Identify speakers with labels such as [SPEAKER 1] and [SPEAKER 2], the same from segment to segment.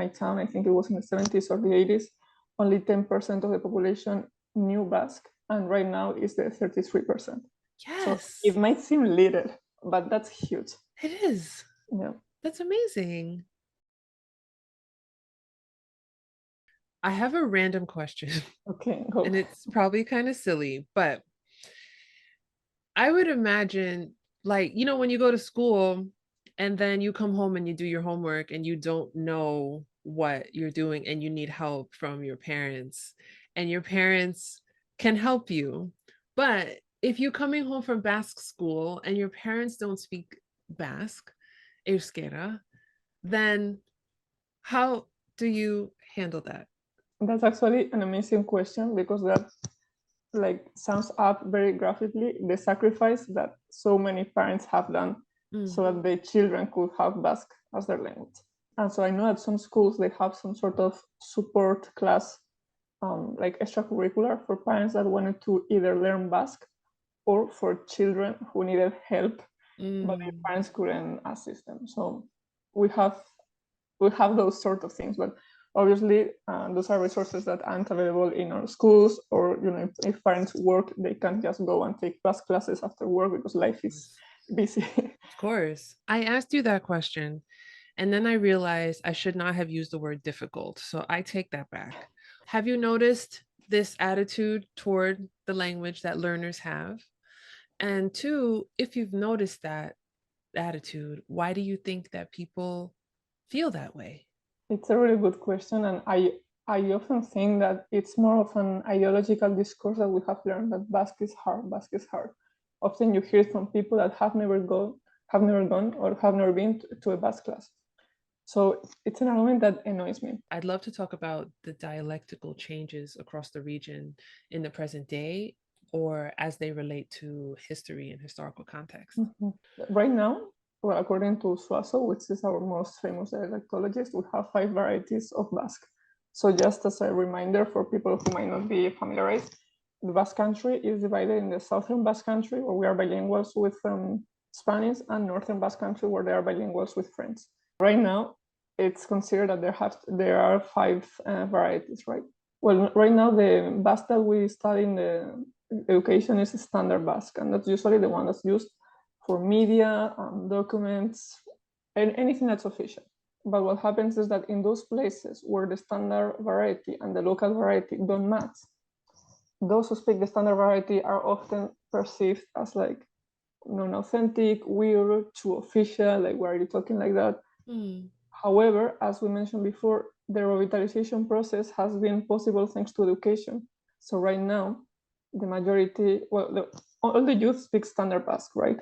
[SPEAKER 1] my town, I think it was in the 70s or the 80s, only 10% of the population knew Basque, and right now it's the 33%.
[SPEAKER 2] Yes.
[SPEAKER 1] So it might seem little, but that's huge.
[SPEAKER 2] It is.
[SPEAKER 1] Yeah.
[SPEAKER 2] That's amazing. I have a random question.
[SPEAKER 1] Okay, go.
[SPEAKER 2] And it's probably kind of silly, but I would imagine, like, you know, when you go to school and then you come home and you do your homework and you don't know what you're doing and you need help from your parents, and your parents can help you. But if you're coming home from Basque school and your parents don't speak Basque, Euskera, then how do you handle that?
[SPEAKER 1] That's actually an amazing question, because that like sums up very graphically the sacrifice that so many parents have done so that their children could have Basque as their language. And so I know at some schools they have some sort of support class, like extracurricular, for parents that wanted to either learn Basque or for children who needed help, but their parents couldn't assist them. So we have those sort of things, but obviously those are resources that aren't available in our schools, or if parents work, they can't just go and take Basque classes after work because life is busy.
[SPEAKER 2] Of course. I asked you that question, and then I realized I should not have used the word difficult. So I take that back. Have you noticed this attitude toward the language that learners have? And two, if you've noticed that attitude, why do you think that people feel that way?
[SPEAKER 1] It's a really good question, and I often think that it's more of an ideological discourse that we have learned that Basque is hard, Basque is hard. Often you hear it from people that have never gone or have never been to a Basque class. So it's an argument that annoys me.
[SPEAKER 2] I'd love to talk about the dialectical changes across the region in the present day, or as they relate to history and historical context.
[SPEAKER 1] Right now, well, according to Suazo, which is our most famous dialectologist, we have 5 varieties of Basque. So just as a reminder for people who might not be familiarized, the Basque Country is divided in the southern Basque Country, where we are bilinguals with Spanish, and northern Basque Country, where they are bilinguals with French. Right now, it's considered that there are 5 varieties, right? Well, right now, the Basque that we study in the education is standard Basque, and that's usually the one that's used for media, documents, and anything that's official. But what happens is that in those places where the standard variety and the local variety don't match, those who speak the standard variety are often perceived as like non-authentic, weird, too official, like why are you talking like that? However, as we mentioned before, the revitalization process has been possible thanks to education. So right now, the majority, all the youth speak standard Basque, right?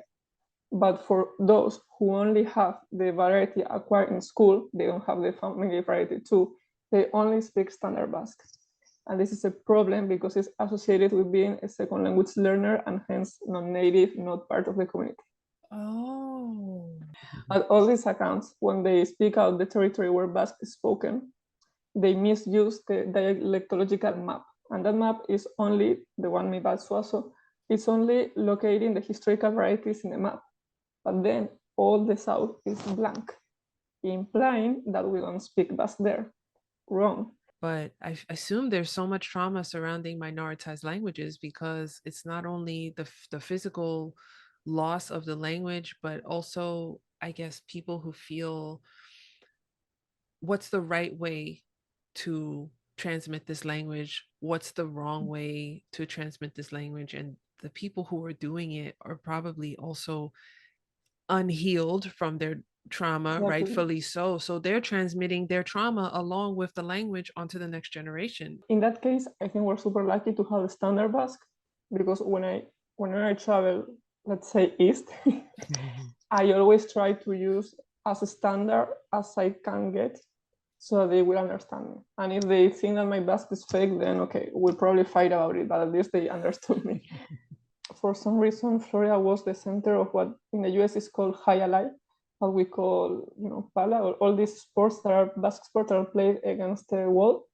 [SPEAKER 1] But for those who only have the variety acquired in school, they don't have the family variety too, they only speak standard Basque. And this is a problem because it's associated with being a second language learner and hence non-native, not part of the community.
[SPEAKER 2] Oh.
[SPEAKER 1] At all these accounts, when they speak out the territory where Basque is spoken, they misuse the dialectological map. And that map is only the one made by Suazo. It's only locating the historical varieties in the map. But then all the south is blank, implying that we don't speak Basque there. Wrong.
[SPEAKER 2] But I assume there's so much trauma surrounding minoritized languages because it's not only the physical loss of the language, but also, I guess, people who feel what's the right way to transmit this language, what's the wrong way to transmit this language, and the people who are doing it are probably also unhealed from their trauma,
[SPEAKER 1] Exactly.
[SPEAKER 2] rightfully so. So they're transmitting their trauma along with the language onto the next generation.
[SPEAKER 1] In that case, I think we're super lucky to have a standard Basque, because whenever I travel, let's say east, I always try to use as a standard as I can get so they will understand me. And if they think that my Basque is fake, then okay, we'll probably fight about it, but at least they understood me. For some reason, Florida was the center of what in the US is called high alai, what we call, pala, or all these sports that are Basque sports that are played against the wall.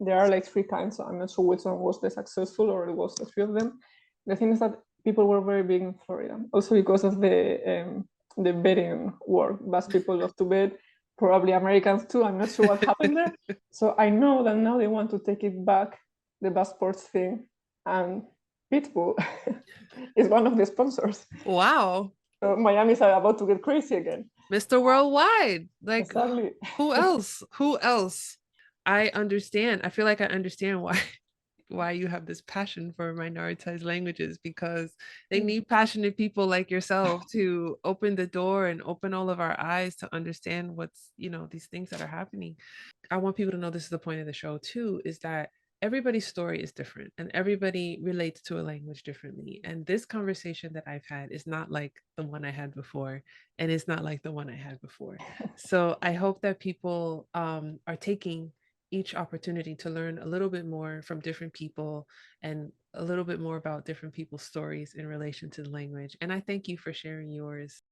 [SPEAKER 1] There are like 3 kinds, so I'm not sure which one was the successful or it was the 3 of them. The thing is that people were very big in Florida, also because of the betting war. Basque people love to bet. probably Americans too. I'm not sure what happened there. So I know that now they want to take it back, the passports thing, and Pitbull is one of the sponsors.
[SPEAKER 2] Wow.
[SPEAKER 1] So Miami is about to get crazy again.
[SPEAKER 2] Mr. Worldwide. Like,
[SPEAKER 1] Exactly.
[SPEAKER 2] who else? Who else? I understand. I feel like I understand why you have this passion for minoritized languages, because they need passionate people like yourself to open the door and open all of our eyes to understand what's, these things that are happening. I want people to know this is the point of the show too, is that everybody's story is different and everybody relates to a language differently. And this conversation that I've had is not like the one I had before, and it's not like the one I had before. So I hope that people are taking each opportunity to learn a little bit more from different people and a little bit more about different people's stories in relation to the language. And I thank you for sharing yours.